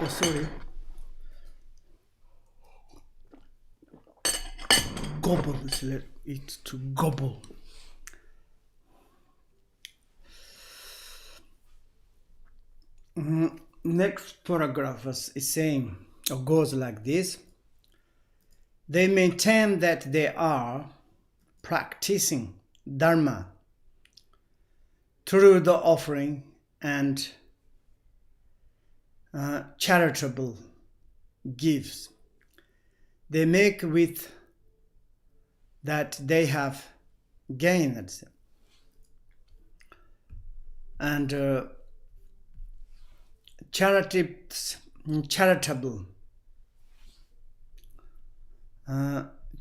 Oh, sorry. Gobble. It's to gobble. Next paragraph is saying, or goes like this. They maintain that they are practicing Dharma through the offering and charitable gifts they make with that they have gained, and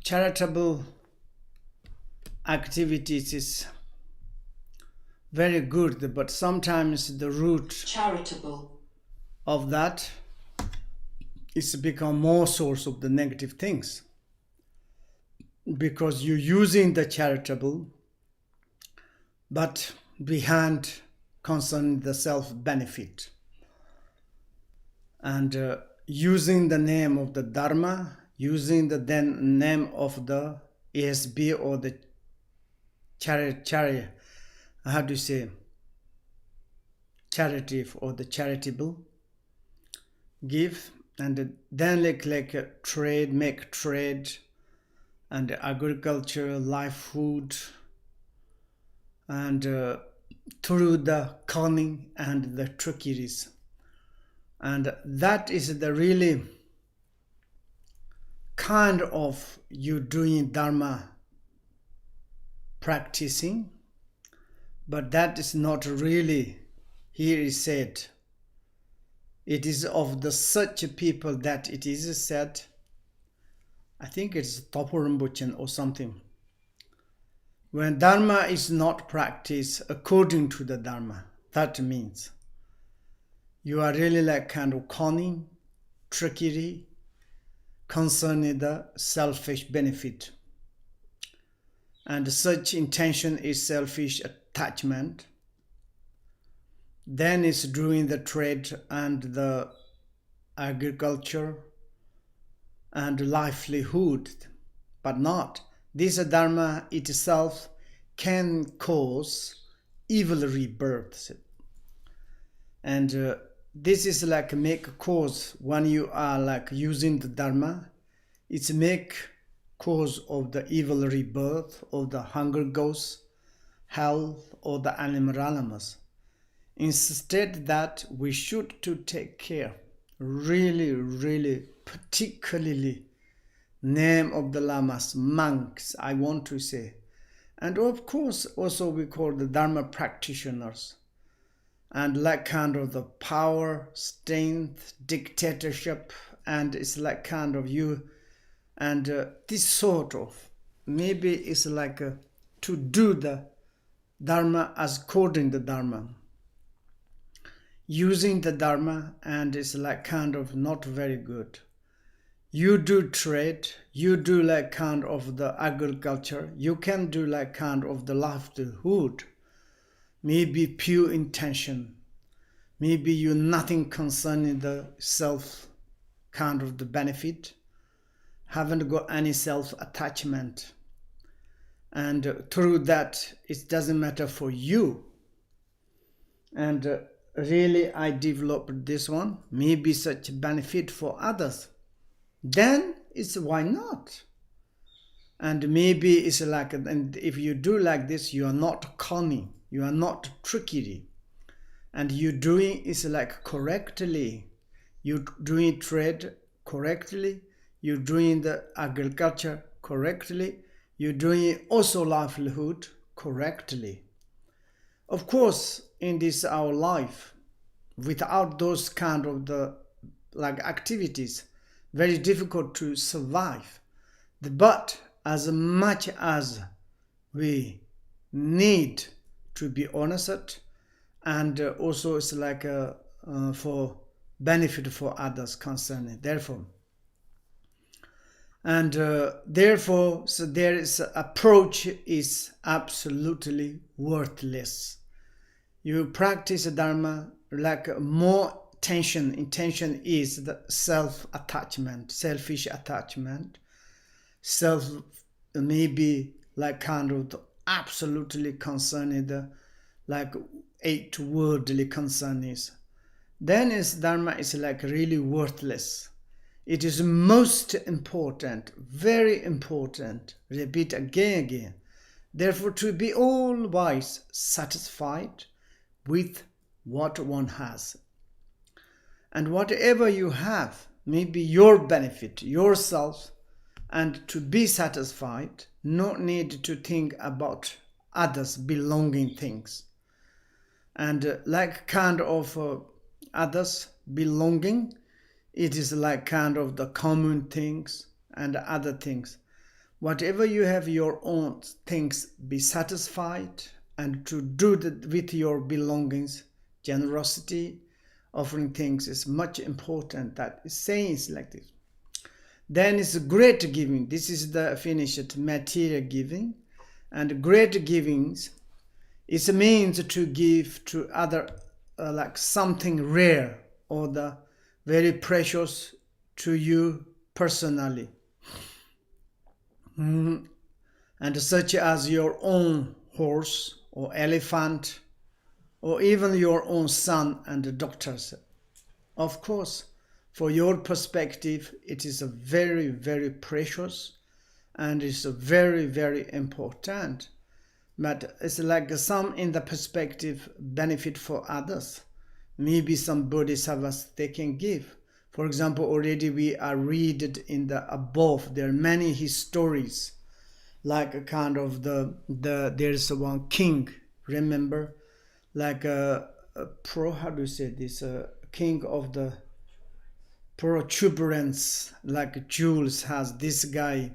charitable activities is very good, but sometimes the root charitable of that is become more source of the negative things, because you're using the charitable but behind concerning the self-benefit, and using the name of the Dharma, using the name of the ASB or the charity, how do you say, charity or the charitable give, and then like trade, make trade, and agriculture, livelihood, and through the cunning and the trickeries. And that is the really kind of you doing Dharma practicing, but that is not really, here is said, it is of the such people that it is said, I think it's Tapo Rinpoche or something, when Dharma is not practiced according to the Dharma, that means you are really like kind of cunning, trickery, concerning the selfish benefit. And such intention is selfish attachment. Then is doing the trade and the agriculture and livelihood, but not. This Dharma itself can cause evil rebirths. And this is like make cause when you are like using the Dharma, it's make cause of the evil rebirth of the hunger ghosts, hell, or the animal animals. Instead that we should to take care, really, particularly name of the lamas, monks, I want to say. And of course also we call the Dharma practitioners. And like kind of the power, strength, dictatorship, and it's like kind of you, and this sort of, maybe it's like to do the Dharma as according to the Dharma. Using the Dharma, and it's like kind of not very good. You do trade, you do like kind of the agriculture, you can do like kind of the livelihood, maybe pure intention, maybe you nothing concerning the self kind of the benefit, haven't got any self-attachment, and through that it doesn't matter for you, and really I developed this one, maybe such benefit for others, then it's why not. And maybe it's like, and if you do like this, you are not cunning, you are not trickery, and you doing is like correctly, you doing trade correctly, you doing the agriculture correctly, you doing also livelihood correctly. Of course, in this our life, without those kind of the like activities, very difficult to survive. But as much as we need to be honest, and also it's like for benefit for others concerning, therefore. And therefore, so there is approach is absolutely worthless. You practice Dharma like more tension. Intention is the self-attachment, selfish attachment, self maybe like kind of the absolutely concerned, like 8 worldly concern is. Then is Dharma is like really worthless. It is most important, very important. Repeat again. Therefore, to be all wise, satisfied with what one has. And whatever you have may be your benefit, yourself, and to be satisfied, no need to think about others' belonging things. And like kind of others' belonging, it is like kind of the common things and other things. Whatever you have your own things, be satisfied, and to do with your belongings, generosity, offering things is much important. That is saying is like this. Then is great giving. This is the finished material giving. And great givings is a means to give to other like something rare or the very precious to you personally. And such as your own horse or elephant or even your own son and daughters. Of course, for your perspective, it is a very, very precious and it's a very, very important. But it's like some in the perspective benefit for others. Maybe some bodhisattvas they can give. For example, already we are read in the above. There are many histories, like a kind of there's one king. Remember, like how do you say this? King of the protuberance, like Jules has this guy.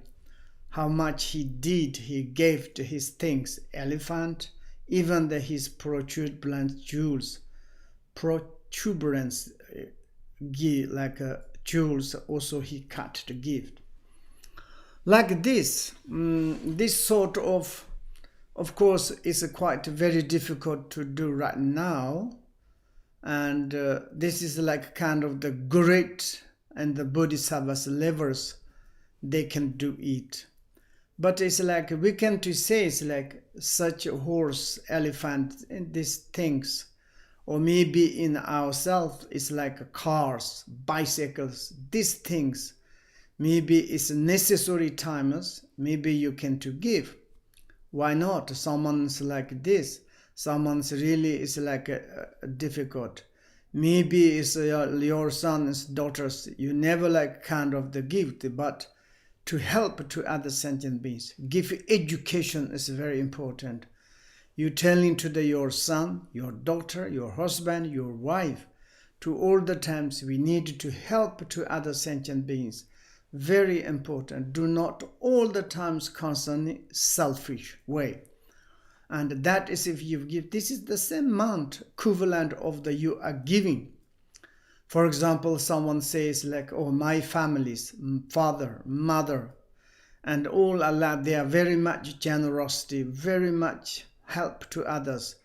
How much he gave to his things, elephant, even his protuberance jewels, protuberance like jewels also he cut to give. Like this sort of course is quite very difficult to do right now, and this is like kind of the great and the bodhisattvas levels they can do it. But it's like we can to say it's like such a horse, elephant, and these things, or maybe in ourselves it's like cars, bicycles, these things. Maybe it's necessary times. Maybe you can to give. Why not? Someone's like this. Someone's really is like difficult. Maybe it's your son's daughters. You never like kind of the gift, but to help to other sentient beings. Give education is very important. You telling to your son, your daughter, your husband, your wife, to all the times we need to help to other sentient beings. Very important. Do not all the times concerning selfish way. And that is if you give, this is the same amount equivalent of the you are giving. For example, someone says like, oh, my families, father, mother, and all Allah, they are very much generosity, very much help to others.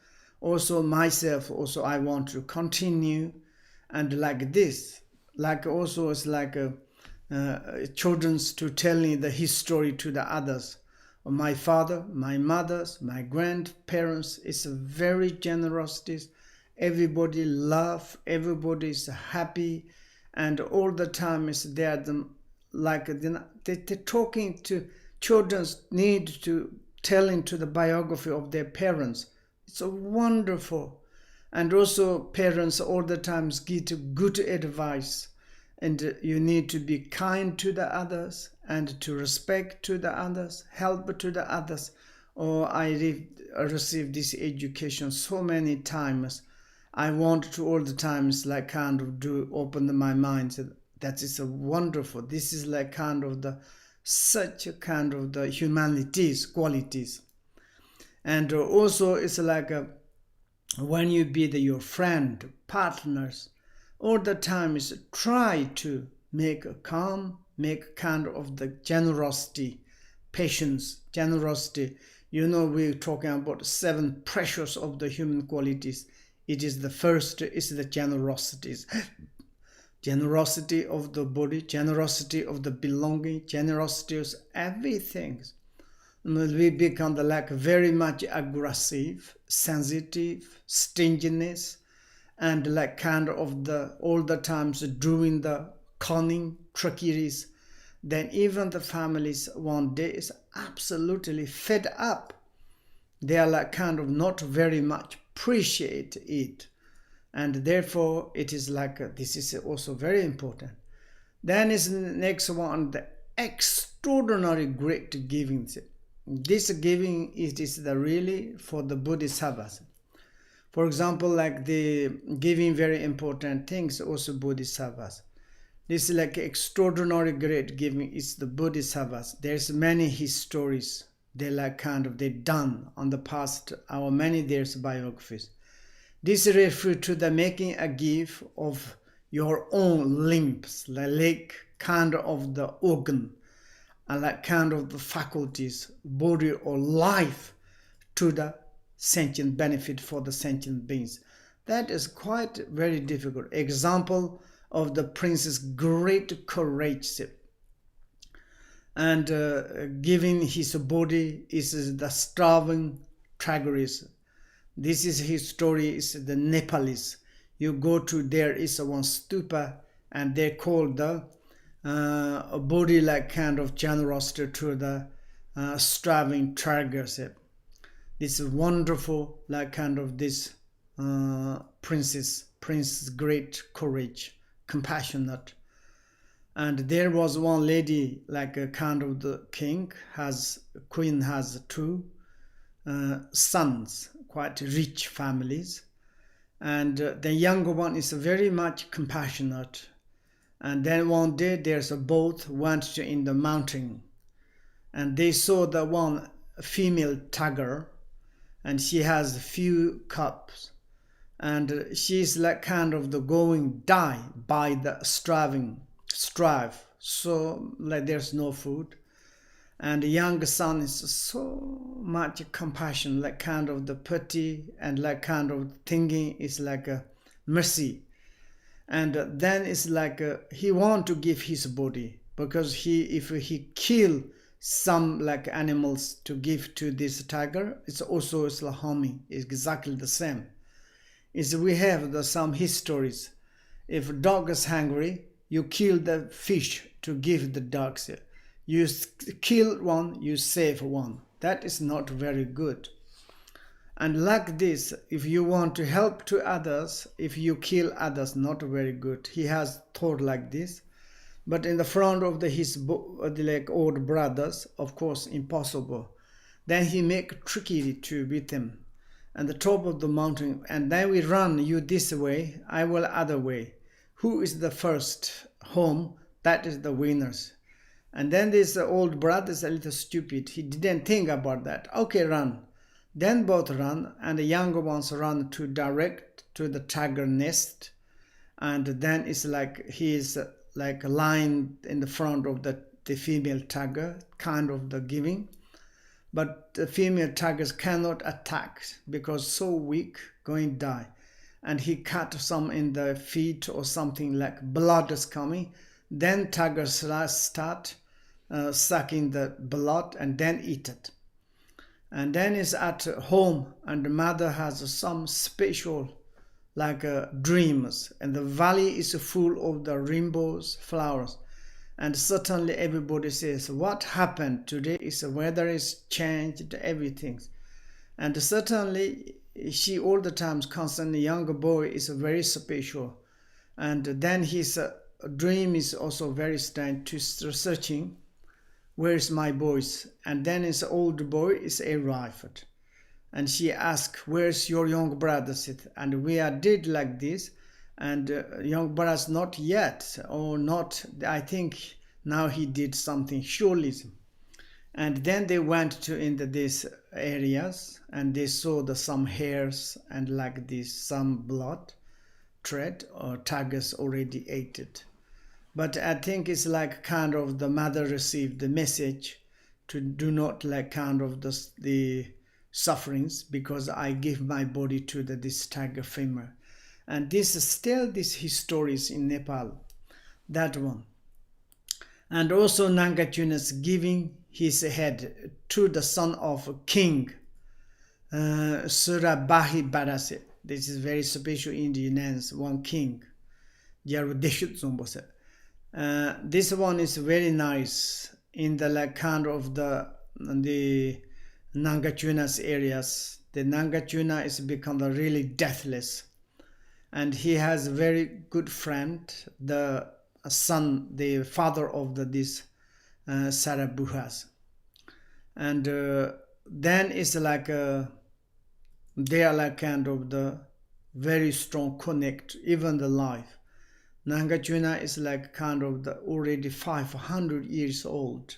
Also myself, also I want to continue. And like this, like also it's like children's to telling the history to the others. My father, my mothers, my grandparents is a very generosity. Everybody love, everybody is happy, and all the time is there. Like they're talking to children need to telling to the biography of their parents. It's a wonderful, and also parents all the times give good advice, and you need to be kind to the others and to respect to the others, help to the others. Oh, I received this education so many times. I want to all the times like kind of do open my mind. That is a wonderful. This is like kind of the such a kind of the humanities qualities, and also it's like when you be your friend, partners, all the time is try to make a calm, make kind of the generosity, patience, generosity. You know we're talking about 7 precious of the human qualities. It is the first, is the generosities. Generosity of the body, generosity of the belonging, generosity of everything. We become very much aggressive, sensitive, stinginess, and all the times doing the cunning trickeries. Then even the families one day is absolutely fed up. They are not very much appreciate it. And therefore it is this is also very important. Then is the next one, the extraordinary great giving. This giving is the really for the Bodhisattvas. For example, the giving very important things also Bodhisattvas. This is extraordinary great giving is the Bodhisattvas. There's many histories they they done on the past our many years biographies. This refers to the making a gift of your own limbs, the of the organ, and of the faculties, body or life to the sentient benefit for the sentient beings. That is quite very difficult. Example of the prince's great courage and giving his body is the starving Tigris. This is his story, is the Nepalese. You go to there is one stupa and they call the body generosity to the starving tigers. This is wonderful this prince's great courage, compassionate. And there was one lady the king queen has two sons, quite rich families, and the younger one is very much compassionate. And then one day there's both went in the mountain and they saw the one female tiger and she has few cubs and she's the going die by the strive, so there's no food. And the younger son is so much compassion, the pity and thinking is a mercy. And then it's he want to give his body because if he kill some animals to give to this tiger, it's also harming. It's exactly the same. We have some histories. If a dog is hungry, you kill the fish to give the dogs. You kill one, you save one. That is not very good. And this, if you want to help to others, if you kill others, not very good. He has thought like this. But in the front of his old brothers, of course, impossible. Then he make trickery to beat them. And the top of the mountain, and then we run, you this way, I will other way. Who is the first home? That is the winners. And then this old brother is a little stupid. He didn't think about that. Okay, run. Then both run, and the younger ones run to direct to the tiger nest. And then it's he is lying in the front of the female tiger, the giving. But the female tigers cannot attack because so weak, going to die. And he cut some in the feet or something blood is coming. Then tigers start sucking the blood and then eat it. And then is at home and the mother has some special dreams, and the valley is full of the rainbows, flowers. And certainly everybody says, what happened today is the weather is changed, everything. And certainly she all the times constantly, younger boy is very special. And then his dream is also very strange to searching, where's my boys? And then his old boy is arrived. And she asked, where's your young brother sit? And we did like this. And young brother's not yet, or not, I think now he did something, surely. And then they went to into these areas and they saw some hairs and this, some blood, thread, or tigers already ate it. But I think it's the mother received the message to do not the sufferings because I give my body to this tiger femur. And this is still this histories in Nepal, that one. And also Nagarjuna's giving his head to the son of king Surabahi Barase. This is very special Indian names, one king. This one is very nice in the kind of the Nagarjuna's areas. The Nagarjuna is become really deathless, and he has a very good friend, the son, the father of this Sarabhujas. And then it's like they are like kind of the very strong connect, even the life. Nagarjuna is like kind of the already 500 years old.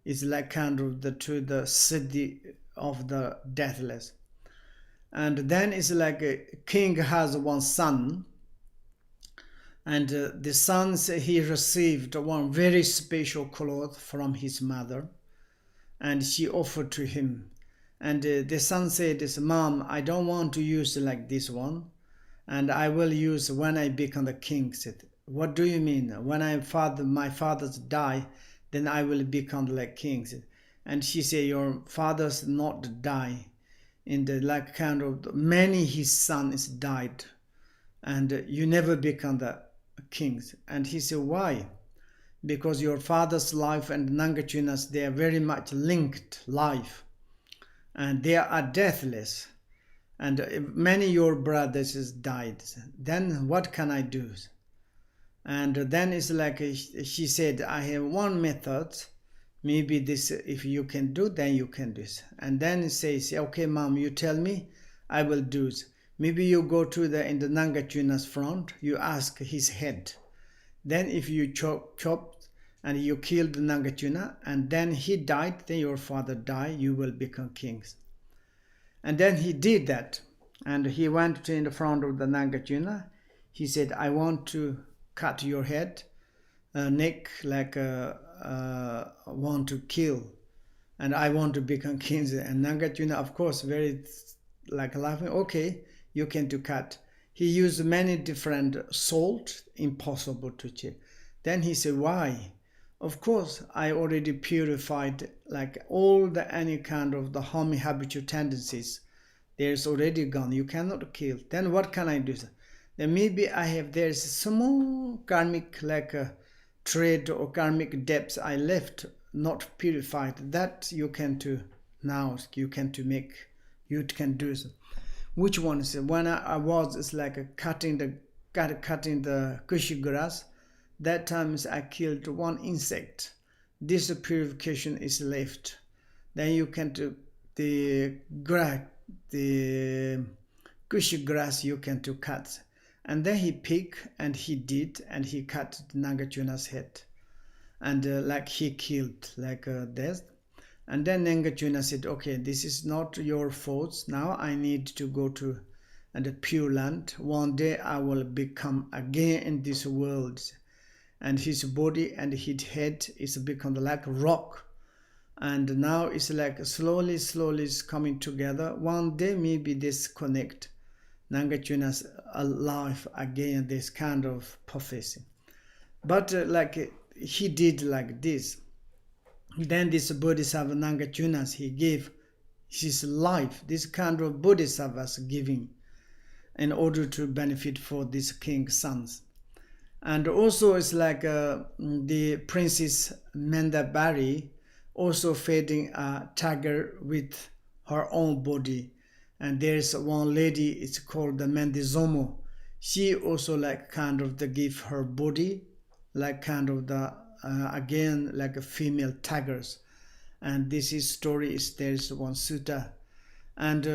It's like kind of to the city of the deathless. And then it's like a king has one son, and the son, he received one very special cloth from his mother, and she offered to him. And the son said, Mom, I don't want to use like this one, and I will use when I become the king. Said, what do you mean? When my fathers die, then I will become like king. And she said, your fathers not die. In the like kind of many his sons died, and you never become the kings. And he said, why? Because your father's life and Nagarjuna's, they are very much linked life, and they are deathless, and many your brothers died. Then what can I do? And then it's like she said, I have one method. Maybe this, if you can do, then you can do this. And then it says, okay, Mom, you tell me, I will do it. Maybe you go to in the Nagarjuna's front, you ask his head. Then if you chop and you kill the Nagarjuna, and then he died, then your father died, you will become kings. And then he did that. And he went to in the front of the Nagarjuna. He said, I want to cut your head, neck, like want to kill, and I want to become king. And Nagarjuna, of course, very like laughing, okay, you can do cut. He used many different salt, impossible to check. Then he said, why? Of course, I already purified like all the any kind of the harming habitual tendencies. There's already gone. You cannot kill. Then what can I do? Then maybe there's small karmic like a trade or karmic debts I left not purified. That you can do now. You can do. Which one is it? When I was, it's like cutting the cushy grass. That time I killed one insect. This purification is left. Then you can do the cushy grass you can do cut. And then he picked and he did, and he cut Nagarjuna's head. And like he killed like death. And then Nagarjuna said, okay, this is not your fault. Now I need to go to the pure land. One day I will become again in this world. And his body and his head is become like rock. And now it's like slowly is coming together. One day maybe this connect. Nagarjuna's alive again, this kind of prophecy. But like he did like this. Then this Bodhisattva Nagarjuna, he gave his life, this kind of Bodhisattva's giving in order to benefit for these king's sons. And also it's like the Princess Mandabari also feeding a tiger with her own body. And there's one lady, it's called the Mendizomo. She also like kind of the give her body, like kind of the again like a female tigers. And this is story is there's one sutta. And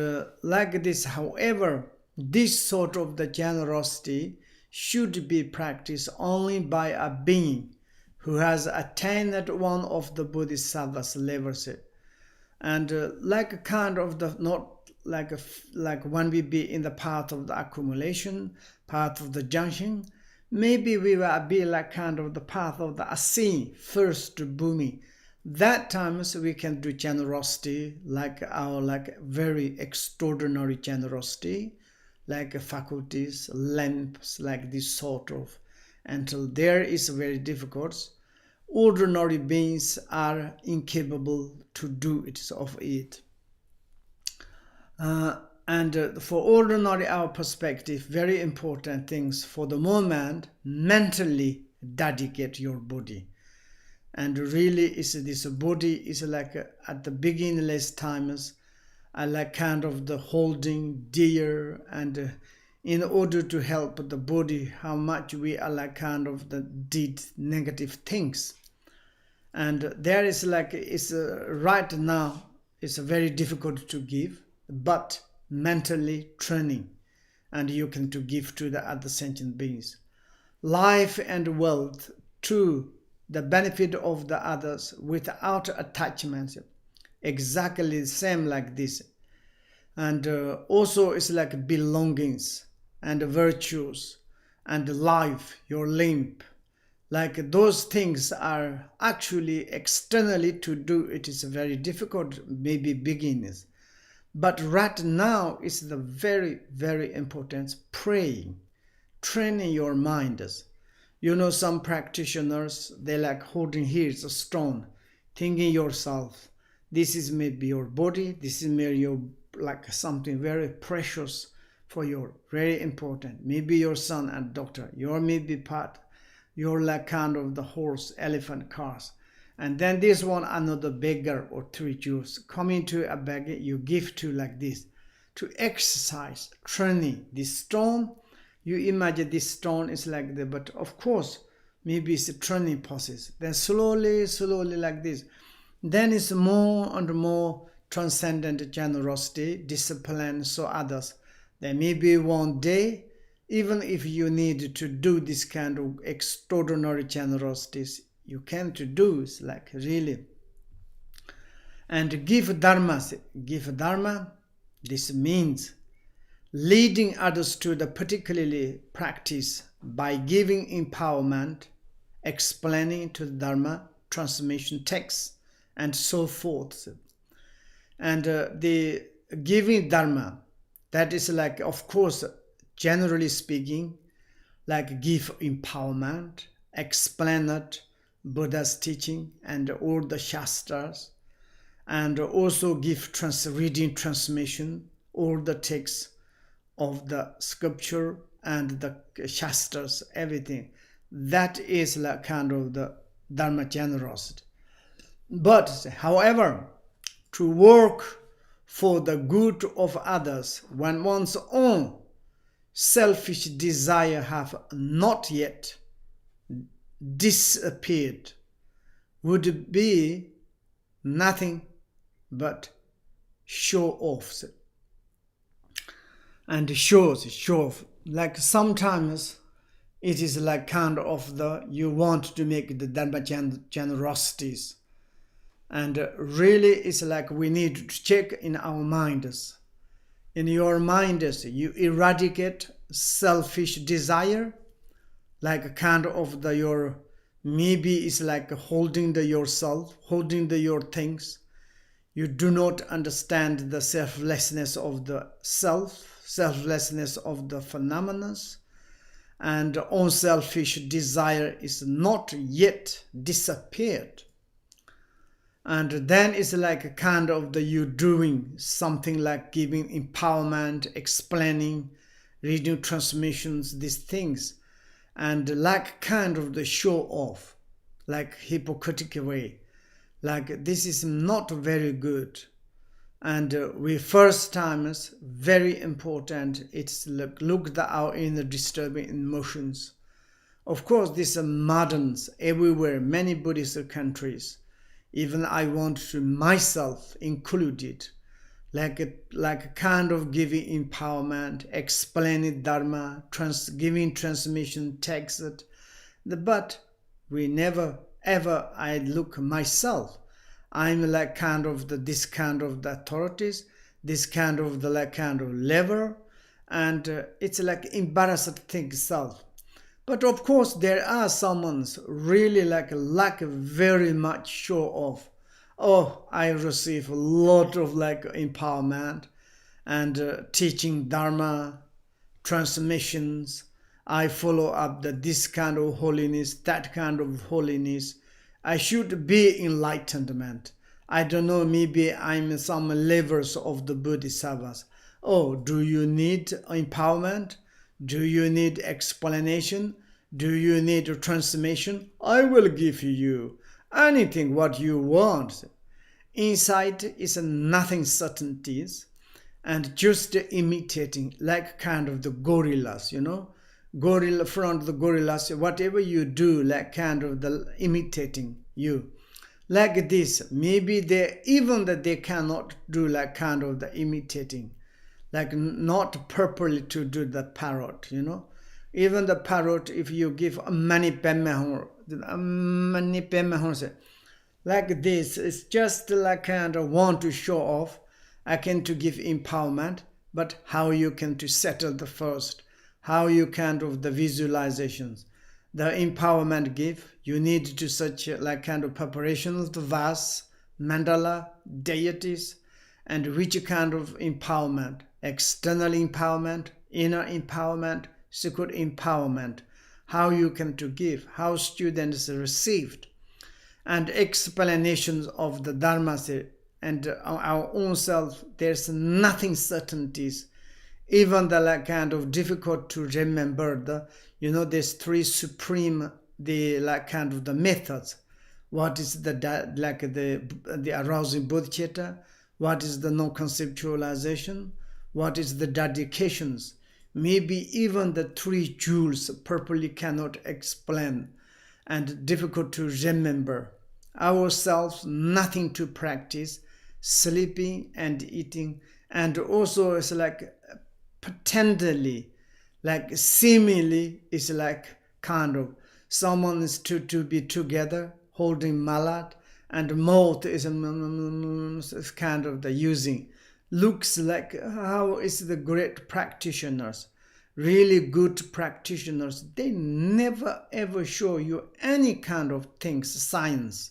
like this, however, this sort of the generosity should be practiced only by a being who has attained one of the Bodhisattva's levels. And like a kind of the not like when we be in the path of the accumulation, path of the junction, maybe we will be like kind of the path of the Asi, first Bhumi, That times we can do generosity, like our very extraordinary generosity, like faculties, lamps, like this sort of. Until there is very difficult. Ordinary beings are incapable to do it of it. And for ordinary our perspective, very important things for the moment, mentally dedicate your body. And really is this body is like at the beginningless times, like kind of the holding dear, and in order to help the body, how much we are like kind of the did negative things. And there is like, it's right now, it's very difficult to give, but mentally training, and you can to give to the other sentient beings. Life and wealth to the benefit of the others without attachments. Exactly the same like this. And also it's like belongings and virtues and life, your limb. Like those things are actually externally to do, it is very difficult, maybe beginners. But right now it's the very, very important praying, training your minds. You know, some practitioners, they like holding here's a stone, thinking yourself, this is maybe your body, this is maybe your like something very precious for you, very important. Maybe your son and daughter, you're maybe part, you're like kind of the horse, elephant, cars. And then this one, another beggar or 3 Jews coming to a beggar, you give to like this, to exercise, training this stone. You imagine this stone is like that, but of course, maybe it's a training process. Then slowly, slowly like this. Then it's more and more transcendent generosity, discipline, so others. Then maybe one day, even if you need to do this kind of extraordinary generosities, you can to do is like really. And give dharma. Give dharma, this means leading others to the particularly practice by giving empowerment, explaining to the Dharma, transmission texts, and so forth. And the giving Dharma, that is like, of course, generally speaking, like give empowerment, explain it, Buddha's teaching, and all the Shastras, and also give reading transmission, all the texts of the scripture and the Shastras, everything. That is like kind of the Dharma generosity. But, however, to work for the good of others when one's own selfish desire have not yet disappeared would be nothing but show offs. And show off. Like sometimes it is like kind of the, you want to make the Dharma generosities. And really it's like we need to check in our minds. In your minds, you eradicate selfish desire, like kind of the your, maybe it's like holding the yourself, holding the your things. You do not understand the selflessness of the self, selflessness of the phenomena, and unselfish desire is not yet disappeared. And then it's like a kind of the you doing something like giving empowerment, explaining, reading transmissions, these things, and like kind of the show off, like hypocritical way, like this is not very good. And we first timers, very important, it's look at our inner disturbing emotions. Of course, these are moderns everywhere, many Buddhist countries. Even I want to myself included, like a kind of giving empowerment, explaining Dharma, giving transmission text. But we never ever I look myself. I'm like kind of this kind of the authorities, this kind of the like kind of level, and it's like embarrassed thing itself. But of course there are someone's really like very much show off, oh, I receive a lot of like empowerment and teaching Dharma, transmissions. I follow up this kind of holiness, that kind of holiness. I should be enlightenment. I don't know, maybe I'm some levels of the Bodhisattvas. Oh, do you need empowerment? Do you need explanation? Do you need a transmission? I will give you anything what you want. Inside is nothing certainties and just imitating like kind of the gorillas, gorilla front the gorillas, whatever you do like kind of the imitating you like this. Maybe they even that they cannot do like kind of the imitating, like not properly to do the parrot, even the parrot, if you give many pemehor like this, it's just like kind of want to show off. I can to give empowerment, but how you can to settle the first, how you can do the visualizations. The empowerment give, you need to such like kind of preparations, the vase, mandala, deities, and which kind of empowerment, external empowerment, inner empowerment, secret empowerment, how you can to give, how students received, and explanations of the Dharma and our own self. There's nothing certainties, even the like kind of difficult to remember the there's three supreme the like kind of the methods. What is the like the arousing bodhicitta, what is the non-conceptualization, what is the dedications. Maybe even the three jewels properly cannot explain and difficult to remember. Ourselves nothing to practice, sleeping and eating, and also it's like pretendly, like seemingly it's like kind of someone is to be together holding malad, and mouth is kind of the using. Looks like how is the great practitioners, really good practitioners, they never ever show you any kind of things, science,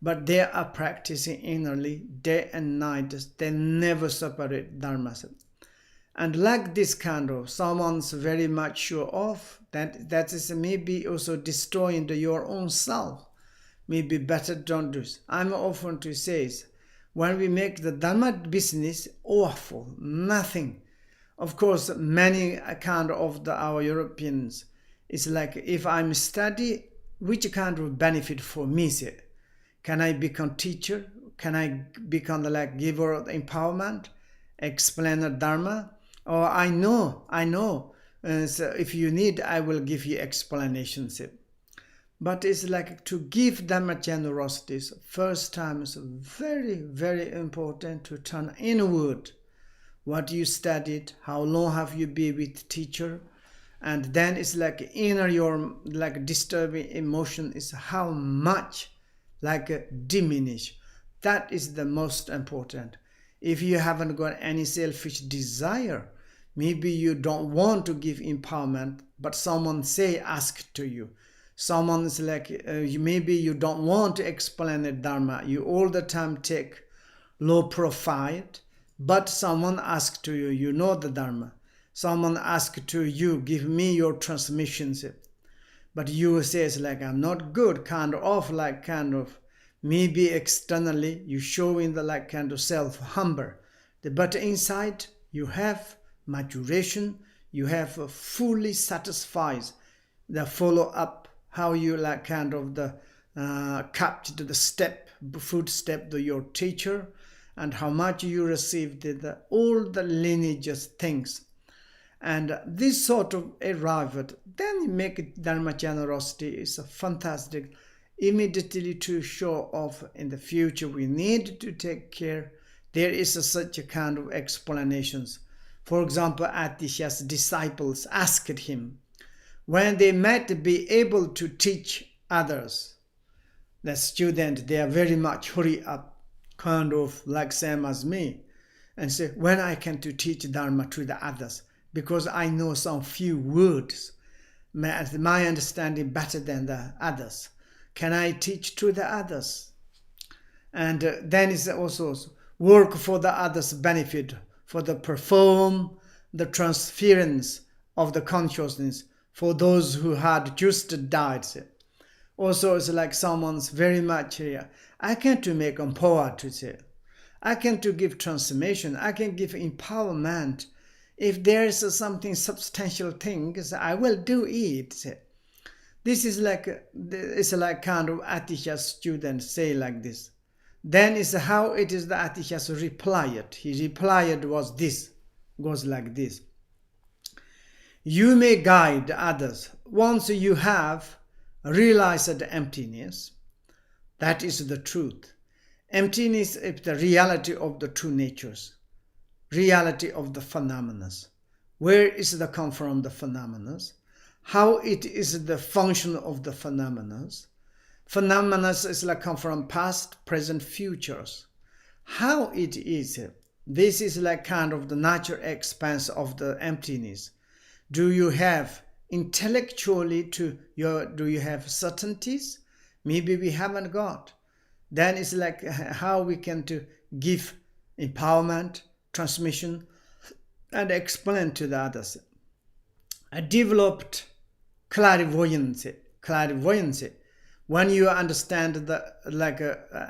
but they are practicing innerly day and night. They never separate dharma. And like this kind of someone's very much show off, that is maybe also destroying your own self. Maybe better don't do this. I'm often to say, when we make the dharma business awful, nothing. Of course, many kind of our Europeans, it's like if I'm study, which kind of benefit for me? Say, can I become teacher? Can I become the like giver of empowerment, explainer dharma? Or I know. So if you need, I will give you explanations. But it's like to give dharma generosities. First time is very, very important to turn inward. What you studied, how long have you been with teacher, and then it's like inner your like disturbing emotion is how much like diminish. That is the most important. If you haven't got any selfish desire, maybe you don't want to give empowerment, but someone ask to you. Someone is like, maybe you don't want to explain the dharma. You all the time take low profile, but someone asks to you, you know the dharma. Someone asks to you, give me your transmissions. But you say it's like, I'm not good, kind of, maybe externally you showing the like kind of self-humble. But inside you have maturation, you have fully satisfied the follow-up, how you like kind of the captured the footstep of your teacher, and how much you received all the lineages things. And this sort of arrived, then you make dharma generosity is a fantastic, immediately to show off in the future. We need to take care. There is such a kind of explanations. For example, Atisha's disciples asked him, when they might be able to teach others, the student, they are very much hurry up, kind of like same as me, and say, when I can to teach Dharma to the others, because I know some few words, my understanding better than the others. Can I teach to the others? And then is also work for the others' benefit, for the perform the transference of the consciousness for those who had just died. Also, it's like someone's very much here. I can to make empower to say. I can to give transformation. I can give empowerment. If there is something substantial things, I will do it. This is like it's like kind of Atisha student say like this. Then is how it is the Atisha's replied. He replied was this, goes like this. You may guide others once you have realized emptiness. That is the truth. Emptiness is the reality of the true natures, reality of the phenomena. Where is the come from the phenomena? How it is the function of the phenomena. Phenomena is like come from past, present, futures. How it is, this is like kind of the natural expanse of the emptiness. Do you have intellectually do you have certainties? Maybe we haven't got. Then it's like how we can to give empowerment, transmission, and explain to the others. I developed clairvoyance. When you understand the like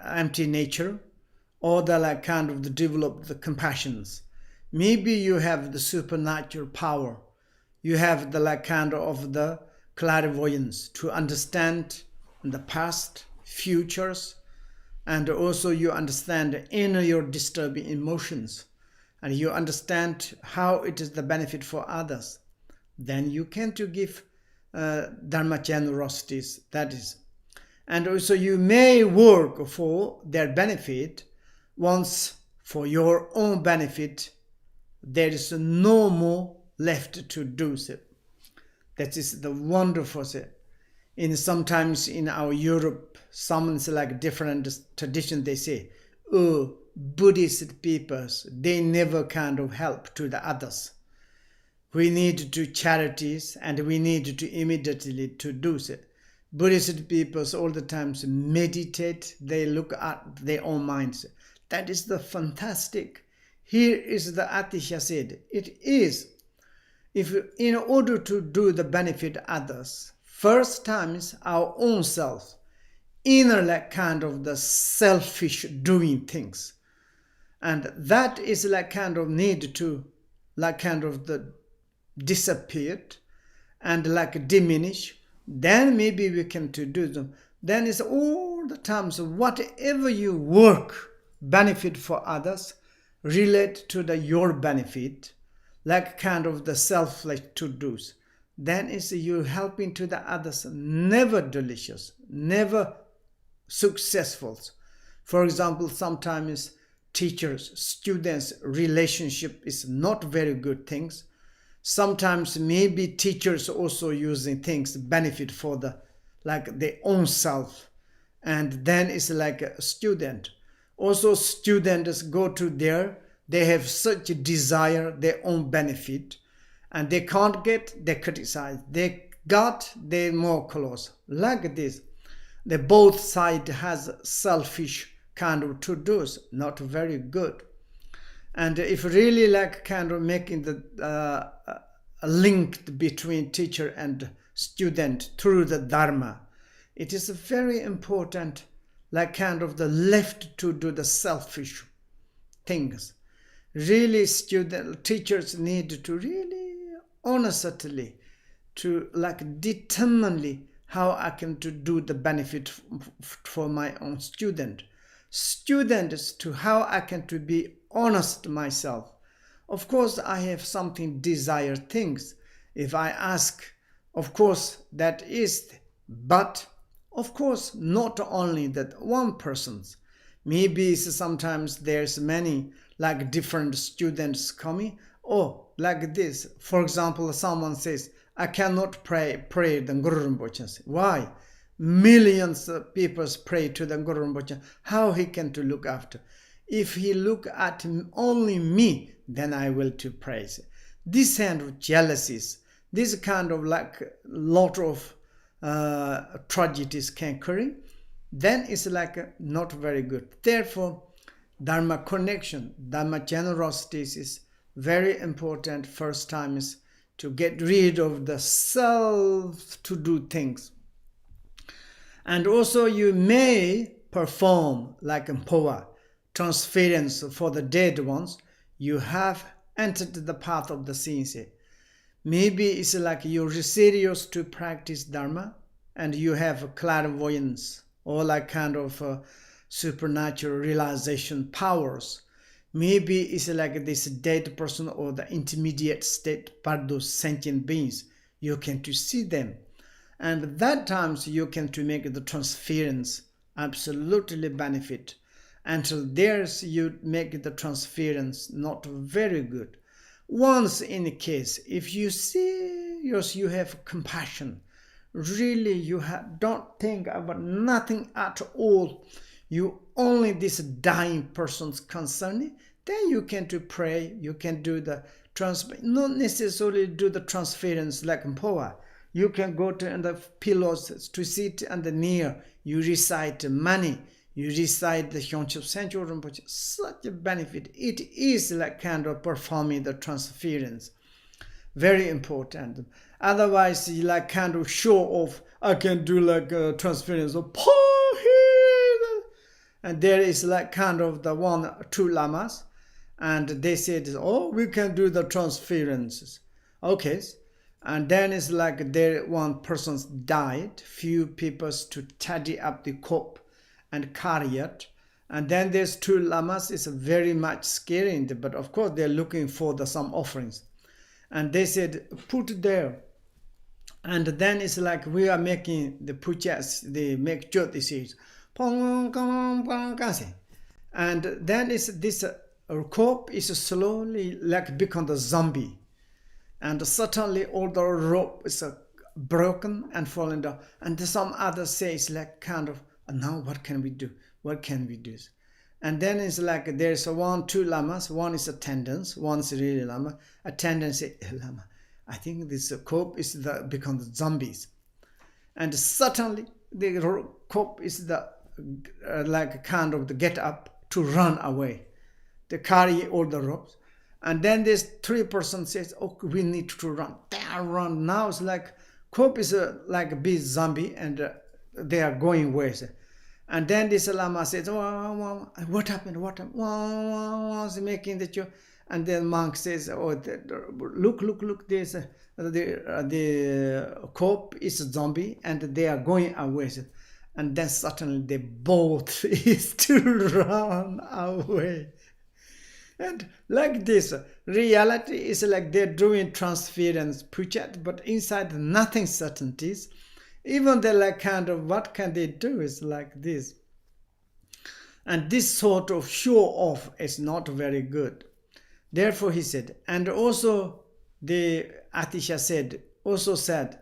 empty nature, or the like kind of the develop the compassions, maybe you have the supernatural power. You have the like kind of the clairvoyance to understand the past, futures, and also you understand inner your disturbing emotions, and you understand how it is the benefit for others. Then you can to give dharma generosities, that is. And also you may work for their benefit. Once for your own benefit, there is no more left to do so. That is the wonderful thing. Sometimes in our Europe, someone's like different tradition, they say, oh, Buddhist peoples, they never kind of help to the others. We need to do charities and we need to immediately to do so. Buddhist peoples all the time meditate, they look at their own minds. That is the fantastic. Here is the Atisha said, it is, if in order to do the benefit others, first times our own self, inner like kind of the selfish doing things. And that is like kind of need to like kind of the disappeared and like diminish. Then maybe we can to do them. Then it's all the times whatever you work, benefit for others, relate to the your benefit, like kind of the selfless to do's. Then is you helping to the others, never delicious, never successful. For example, sometimes teachers, students relationship is not very good things. Sometimes maybe teachers also using things benefit for the like their own self, and then it's like a student. Also students go to there, they have such a desire, their own benefit, and they can't get, they criticize. They got, they more close. Like this. The both side has selfish kind of to-dos, not very good. And if really like kind of making the link between teacher and student through the Dharma, it is very important like kind of the left to do the selfish things. Really teachers need to really honestly to like determinedly how I can to do the benefit for my own student. Students to how I can to be honest myself. Of course, I have something desired things. If I ask, of course, that is, but of course, not only that one person's. Maybe sometimes there's many like different students coming. Oh, like this. For example, someone says, I cannot pray the Guru Rinpoche. Why? Millions of people pray to the Guru Rinpoche. How he can to look after? If he look at only me, then I will to praise. This kind of jealousies, this kind of like lot of tragedies can occur. then it's like not very good. Therefore, Dharma connection, Dharma generosity is very important. First time is to get rid of the self to do things. And also you may perform like a poa, transference for the dead ones. You have entered the path of the sensei. Maybe it's like you're serious to practice Dharma and you have clairvoyance or like kind of supernatural realization powers. Maybe it's like this dead person or the intermediate state, but those sentient beings, you can to see them. And that times you can to make the transference absolutely benefit. Until there's you make the transference not very good. Once in a case, if you serious, you have compassion, really you don't think about nothing at all, you only this dying person's concern, then you can to pray, you can do the not necessarily do the transference like Mpoa. You can go to the pillows to sit and near, you recite money, you recite the Hyonchip Sencho Rinpoche, such a benefit. It is like kind of performing the transference. Very important. Otherwise, you like kind of show off, I can do like a transference of and there is like kind of the one, two lamas, and they said, oh, we can do the transferences. Okay. And then it's like there one person's died, few people to tidy up the corpse and carry it. And then there's two lamas. It's very much scary, but of course they're looking for some offerings. And they said, put it there. And then it's like we are making the pujas, they make jyoti seeds. And then this corpse is slowly like become the zombie. And suddenly all the rope is broken and falling down. And some others say it's like kind of, now what can we do? What can we do? And then it's like there's one, two lamas. One is attendants, one is really lama. Attendants say, hey, lama, I think this corpse is become the zombies. And suddenly the corpse is like kind of the get up to run away. They carry all the ropes. And then this 3% says, oh, we need to run. They are run. Now it's like, corpse is like a big zombie and they are going ways. And then this lama says, oh, what happened? What happened? Was making the joke. And then monk says, oh, look, there's the corpse is a zombie and they are going away. And then suddenly they both is to run away. And like this, reality is like they're doing transference, puchat, but inside nothing certainties. Even they're like kind of, what can they do is like this. And this sort of show off is not very good. Therefore he said, and also the Atisha said,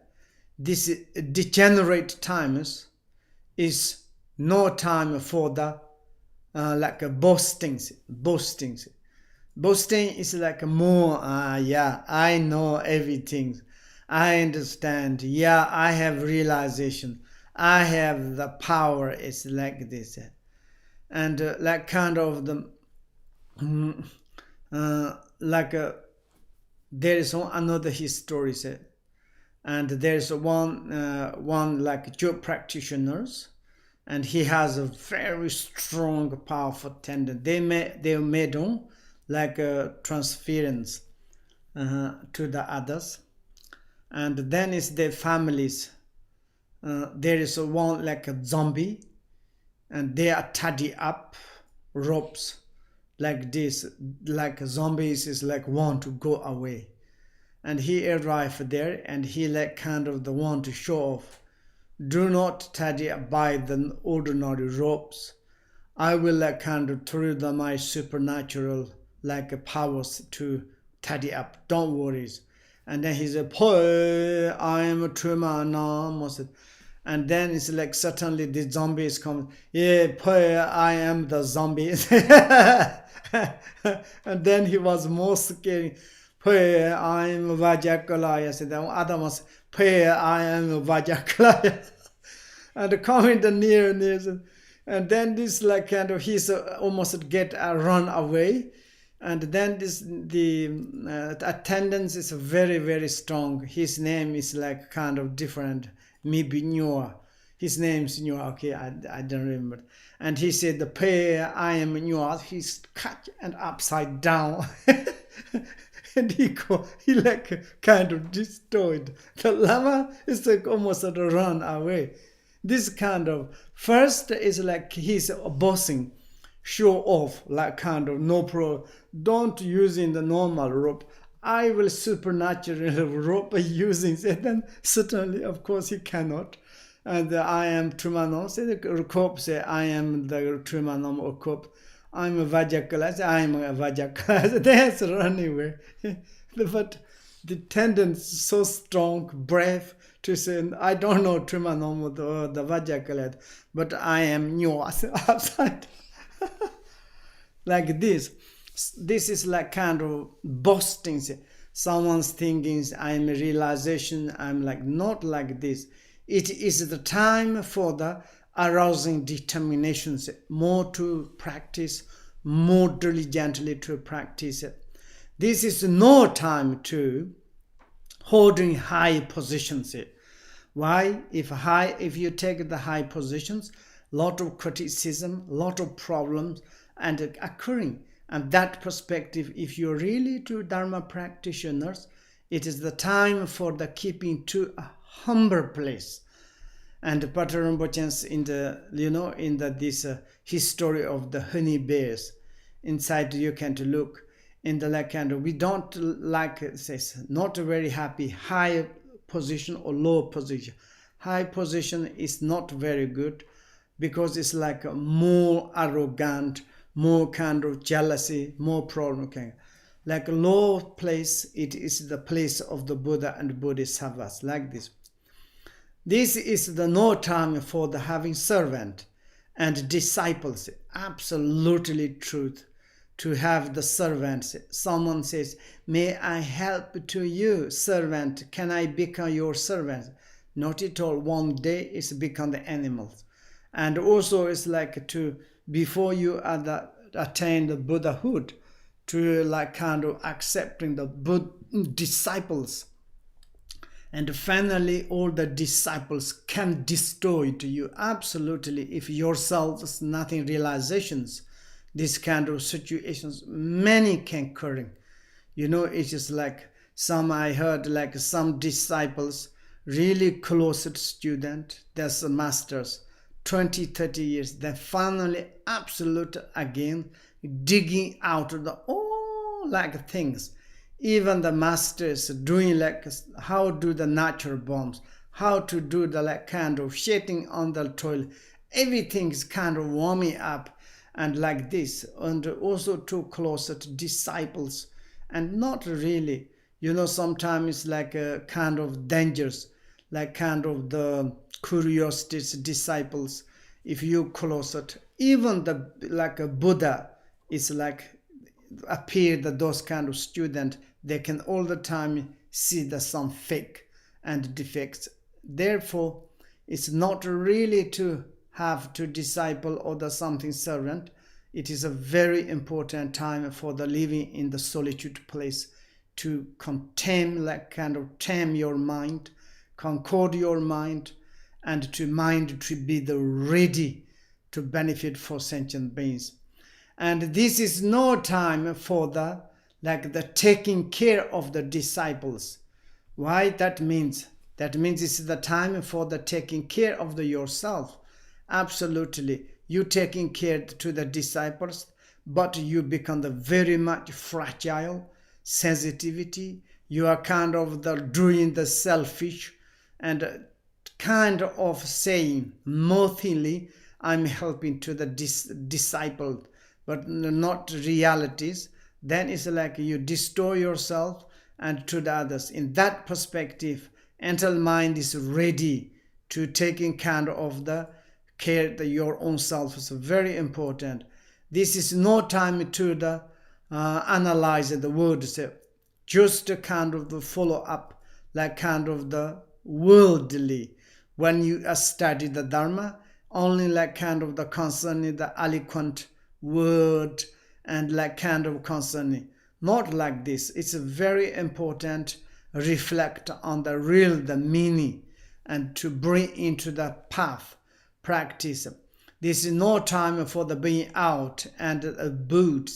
this degenerate times is no time for the like boastings. Boasting is like more, yeah, I know everything. I understand. Yeah, I have realization. I have the power. It's like this. And like kind of the, there is another history said. And there's one like job practitioners. And he has a very strong, powerful tendon. They made on like a transference to the others. And then is their families. There is one like a zombie. And they are tidy up ropes like this. Like zombies is like want to go away. And he arrived there and he like kind of the one to show off. Do not tidy up by the ordinary ropes. I will like kind of through my supernatural like powers to tidy up. Don't worry. And then he said, I am a truma now. And then it's like suddenly the zombies come. Yeah, I am the zombie. And then he was more scary. I am Vajakalaya. I said, the other was, I am Vajakalaya. and coming the near, and then this like kind of he's almost get run away, and then the attendance is very very strong. His name is like kind of different, maybe Nua. His name's Nua. Okay, I don't remember. And he said the pay I am Nua. He's cut and upside down. And he like kind of destroyed. The Lama is like almost run away. This kind of first is like he's bossing, show off, like kind of no pro. Don't using the normal rope. I will supernatural rope using it. Then certainly, of course, he cannot. And I am Trumanom. Say the cop say I am the Trumanom or cop. I'm a Vajakala. I'm a Vajakala. That's running away. But the tendency is so strong, brave to say, I don't know Trumanom or the Vajakala, but I am new outside. Like this. This is like kind of boasting. Someone's thinking I'm a realization. I'm like not like this. It is the time for the arousing determinations, more to practice, more diligently to practice it. This is no time to holding high positions. Why? If you take the high positions, lot of criticism, lot of problems and occurring. And that perspective, if you're really true Dharma practitioners, it is the time for the keeping to a humble place. And Patrul Rinpoche in this history of the honey bears, inside you can look in the like kind of, we don't like it says not very happy high position or low position. High position is not very good because it's like more arrogant, more kind of jealousy, more problem. Like a low place, it is the place of the Buddha and Bodhisattvas, like this. This is the no time for the having servant and disciples. Absolutely truth. To have the servants. Someone says, may I help to you, servant? Can I become your servant? Not at all. One day it's become the animals. And also it's like to, before you attain the Buddhahood, to like kind of accepting the disciples. And finally, all the disciples can destroy to you. Absolutely, if yourselves nothing realizations, this kind of situations, many can occur. It's just like I heard like some disciples, really close student, there's a masters, 20, 30 years, then finally absolute again, digging out of the all like things. Even the masters doing like how do the natural bombs, how to do the like kind of shitting on the toilet. Everything is kind of warming up and like this. And also too close to disciples and not really, sometimes it's like a kind of dangerous, like kind of the curiosities disciples. If you close it, even the like a Buddha is like appear that those kind of student, they can all the time see the some fake and defects. Therefore, it's not really to have to disciple or the something servant. It is a very important time for the living in the solitude place to contain, like kind of tame your mind, concord your mind, and to mind to be the ready to benefit for sentient beings. And this is no time for the taking care of the disciples. Why that means? That means it's the time for the taking care of the yourself. Absolutely, you taking care to the disciples, but you become the very much fragile sensitivity. You are kind of doing the selfish and kind of saying mothily, I'm helping to the disciple, but not realities. Then it's like you destroy yourself and to the others. In that perspective, until mind is ready to taking care of the care that your own self is very important. This is no time to analyze the words, just kind of the follow up, like kind of the worldly, when you study the Dharma, only like kind of the concerning the eloquent word and like kind of concerning. Not like this. It's very important reflect on the real, the meaning, and to bring into the path, practice. This is no time for the being out and about.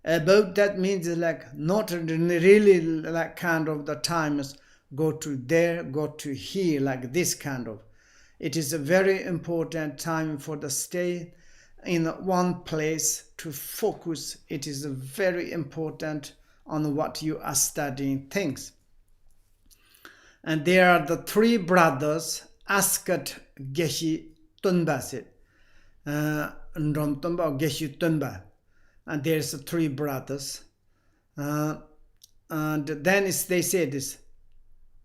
About that means like not really like kind of the times go to there, go to here, like this kind of. It is a very important time for the stay in one place to focus. It is very important on what you are studying things. And there are the three brothers asked Geshe Tunba, Ndrom Tunba or Geshe Tunba. And there's three brothers. And then they say this,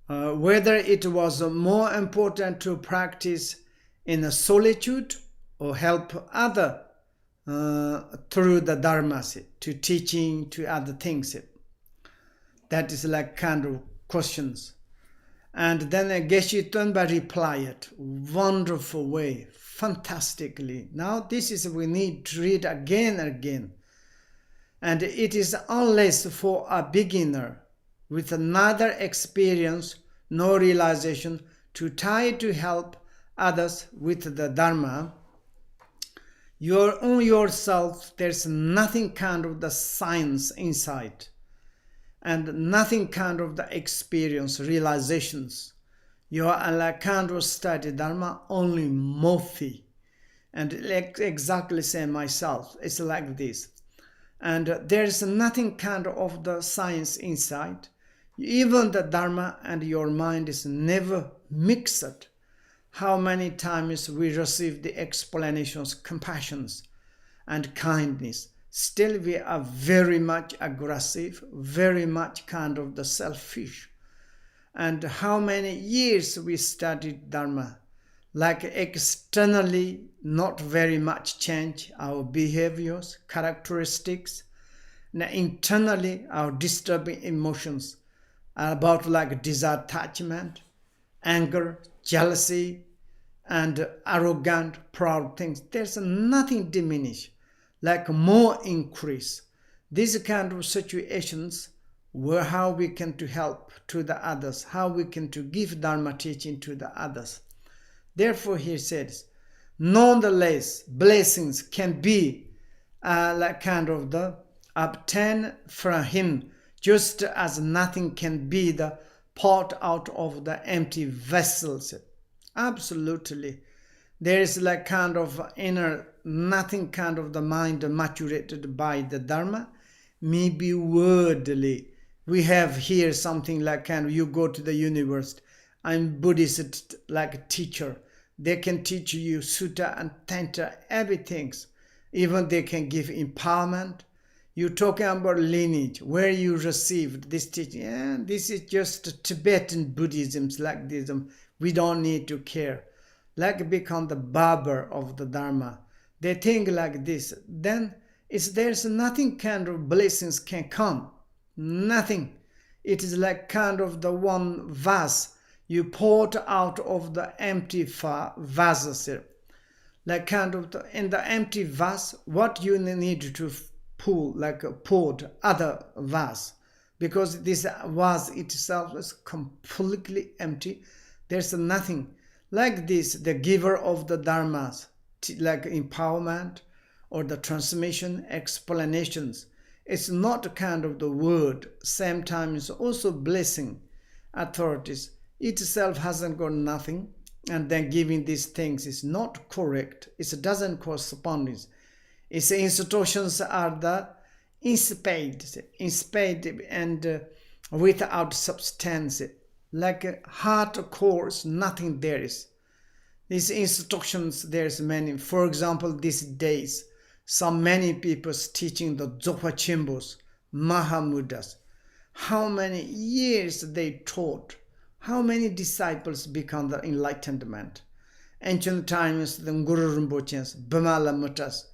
whether it was more important to practice in a solitude or help other through the Dharma, to teaching, to other things. That is like kind of questions. And then Geshe Tunba replied, wonderful way, fantastically. Now this is we need to read again and again. And it is unless for a beginner with neither experience nor realization to try to help others with the Dharma, your own yourself, there's nothing kind of the science inside and nothing kind of the experience, realizations. You are like kind of study Dharma only mofi. And exactly same myself, it's like this. And there's nothing kind of the science inside. Even the Dharma and your mind is never mixed. How many times we receive the explanations, compassions and kindness. Still we are very much aggressive, very much kind of the selfish. And how many years we studied Dharma, like externally not very much change our behaviors, characteristics, and internally our disturbing emotions are about like disattachment, anger, jealousy, and arrogant, proud things. There's nothing diminish, like more increase. These kind of situations were how we can to help to the others, how we can to give Dharma teaching to the others. Therefore he says, nonetheless, blessings can be like kind of the obtained from him, just as nothing can be the poured out of the empty vessels. Absolutely. There is like kind of inner, nothing kind of the mind maturated by the Dharma, maybe wordly. We have here something like kind of, you go to the university, I'm Buddhist like a teacher. They can teach you sutta and tantra, everything. Even they can give empowerment. You're talking about lineage, where you received this teaching. Yeah, this is just Tibetan Buddhism, like this. We don't need to care. Like become the barber of the Dharma. They think like this. Then there's nothing kind of blessings can come. Nothing. It is like kind of the one vase you poured out of the empty vases. Like kind of in the empty vase, what you need to pull, like poured other vase. Because this vase itself is completely empty. There's nothing. Like this, the giver of the dharmas, like empowerment or the transmission, explanations. It's not kind of the word. Same time it's also blessing, authorities. Itself hasn't got nothing, and then giving these things is not correct. It doesn't correspond. Its institutions are the inspade and without substance. Like hardcore, nothing there is. These instructions, there's many. For example, these days, many people teaching the Dzogchen Chimbos, Mahamudas. How many years they taught? How many disciples become the enlightenment? Ancient times, the Guru Rinpoches, Bamala Mutas,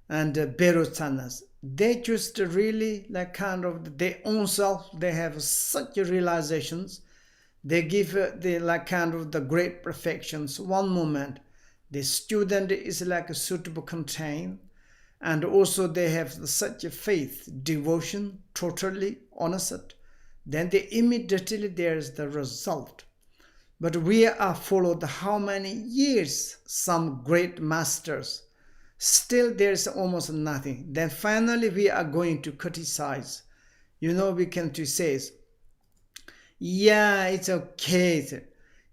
and Berutsanas, they just really like kind of their own self, they have such realizations. They give the like kind of the great perfections. One moment, the student is like a suitable contain, and also they have such a faith, devotion, totally honest. Then they immediately there's the result. But we are followed how many years, some great masters. Still there's almost nothing. Then finally we are going to criticize. We can to say, yeah, it's okay.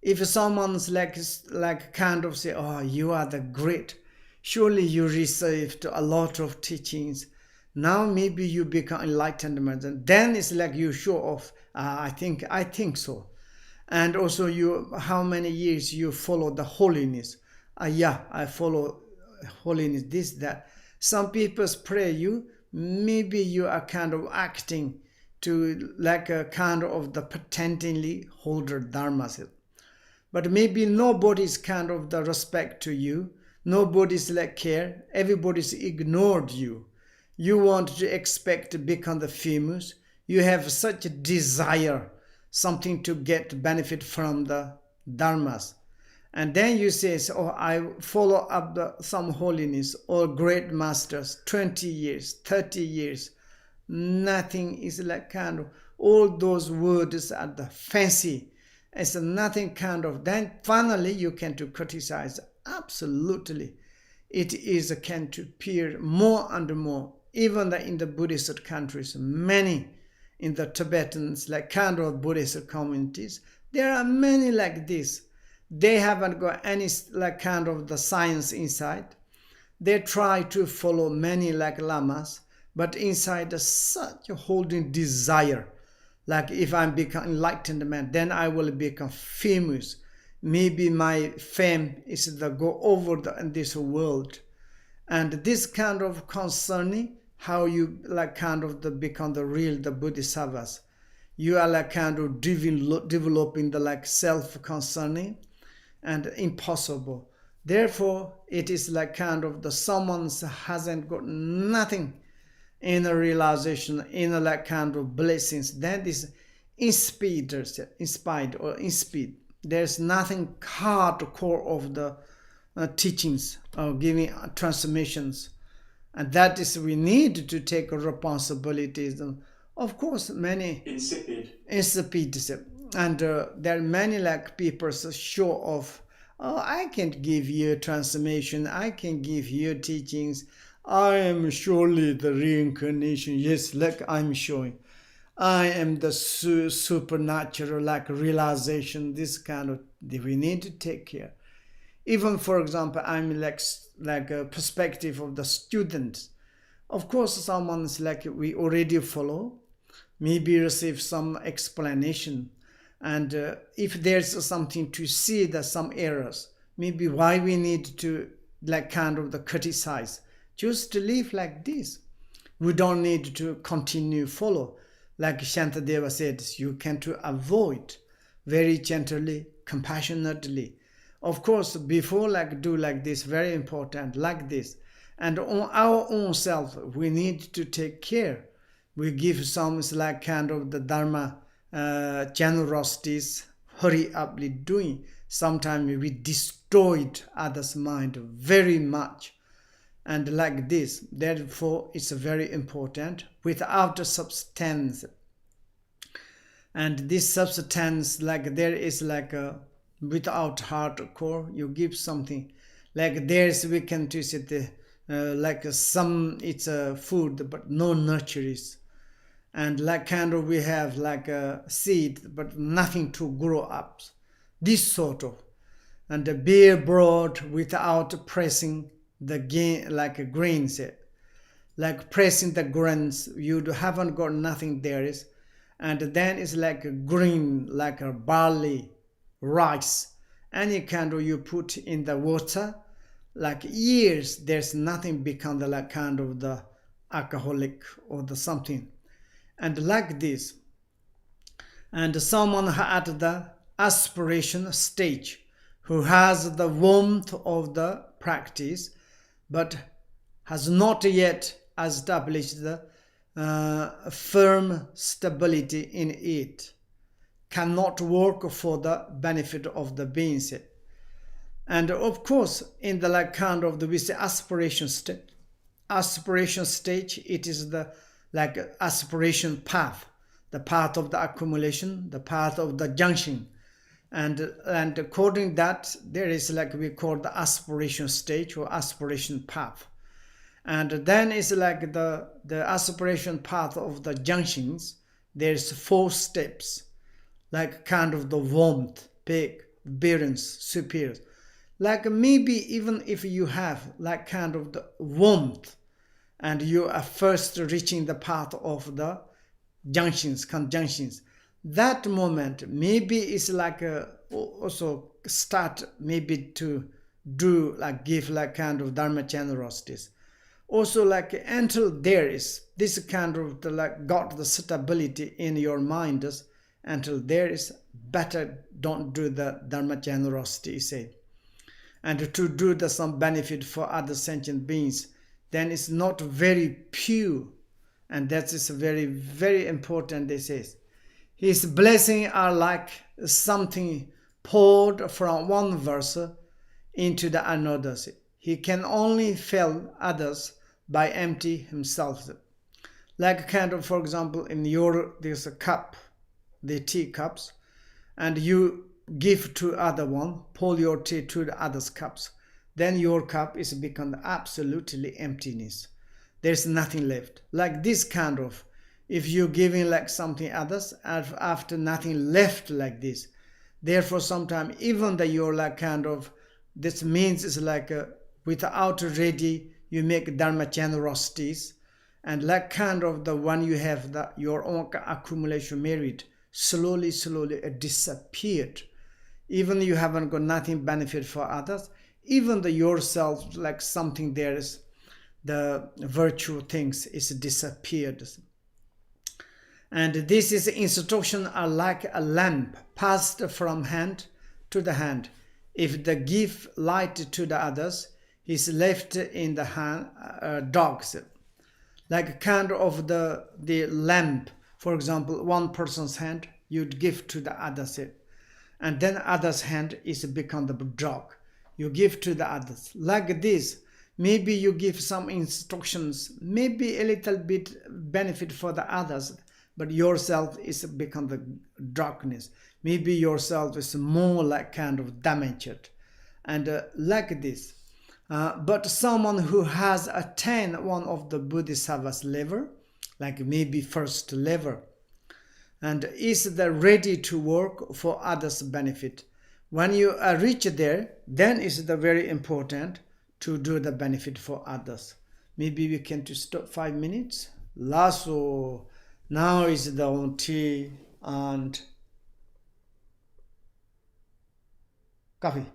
If someone's like kind of say, oh, you are the great, surely you received a lot of teachings. Now maybe you become enlightenment. Then it's like you show off. I think so. And also how many years you follow the holiness. Yeah, I follow holiness, this, that. Some people pray you, maybe you are kind of acting to like a kind of the pretendingly holder dharmas. But maybe nobody's kind of the respect to you, nobody's like care, everybody's ignored you. You want to expect to become the famous, you have such a desire, something to get benefit from the dharmas. And then you say, oh, I follow up some holiness or great masters, 20 years, 30 years. Nothing is like kind of, all those words are the fancy. It's nothing kind of, then finally you can to criticize. Absolutely. It is can to appear more and more. Even in the Buddhist countries, many in the Tibetans, like kind of Buddhist communities, there are many like this. They haven't got any like kind of the science inside. They try to follow many like lamas, but inside such a holding desire. Like if I become enlightened man, then I will become famous. Maybe my fame is to go over in this world. And this kind of concerning how you like kind of become the real the bodhisattvas. You are like kind of developing the like self-concerning and impossible. Therefore, it is like kind of the someone hasn't got nothing in a realization, in a like kind of blessings. That is inspired or inspired. There's nothing hardcore of the teachings or giving transmissions. And that is we need to take responsibilities. Of course, many insipid. And there are many like people show off. Oh, I can give you transformation. I can give you teachings. I am surely the reincarnation. Yes, like I'm showing. I am the supernatural like realization. This kind of we need to take care. Even for example, I'm like a perspective of the students. Of course, someone's like we already follow, maybe receive some explanation. And if there's something to see that some errors, maybe why we need to like kind of the criticize. Just to live like this. We don't need to continue follow. Like Shantadeva said, you can to avoid very gently, compassionately. Of course, before like do like this, very important, like this. And on our own self, we need to take care. We give some like kind of the Dharma generosities, hurry uply doing. Sometimes we destroyed others' mind very much. And like this, therefore, it's very important without a substance. And this substance, like there is like a without hardcore, you give something. Like there's we can twist it like some it's a food but no nurtures. And like kind of we have like a seed but nothing to grow up. This sort of. And the bare broad without pressing the gain like a grains. Like pressing the grains, you haven't got nothing there is. And then it's like a green, like a barley, rice. Any kind of you put in the water, like years, there's nothing become the like kind of the alcoholic or the something. And like this. And someone at the aspiration stage who has the warmth of the practice but has not yet established the firm stability in it, cannot work for the benefit of the beings. And of course, in the like kind of the we say aspiration stage, it is the like aspiration path, the path of the accumulation, the path of the junction. And according that, there is like we call the aspiration stage or aspiration path. And then it's like the aspiration path of the junctions. There's 4 steps, like kind of the warmth, peak, appearance, superior. Like maybe even if you have like kind of the warmth and you are first reaching the path of the junctions, conjunctions, that moment maybe it's like also start maybe to do like give like kind of dharma generosities. Also like until there is this kind of the, like got the stability in your mind, until there is better don't do the dharma generosity, say. And to do the some benefit for other sentient beings, then it's not very pure. And that is very, very important, they say. His blessings are like something poured from one verse into the another. He can only fill others by empty himself. Like kind of, for example, in your, there's a cup, the tea cups, and you give to other one, pour your tea to the other's cups, then your cup is become absolutely emptiness. There's nothing left. Like this kind of, if you're giving like something others, after nothing left like this, therefore sometimes even that you're like kind of, this means it's like without ready, you make dharma generosities, and like kind of the one you have the your own accumulation merit slowly it disappeared. Even you haven't got nothing benefit for others, even the yourself like something there is the virtue things is disappeared. And this is instruction are like a lamp passed from hand to the hand. If the give light to the others, is left in the hand dogs. Like kind of the lamp, for example, one person's hand you'd give to the others, and then others' hand is become the dog. You give to the others like this. Maybe you give some instructions, maybe a little bit benefit for the others, but yourself is become the darkness. Maybe yourself is more like kind of damaged, and like this. But someone who has attained one of the Bodhisattva's level, like maybe first level, and is ready to work for others' benefit. When you reach there, then is the very important to do the benefit for others. Maybe we can to stop 5 minutes. Lasso, now is the tea and coffee.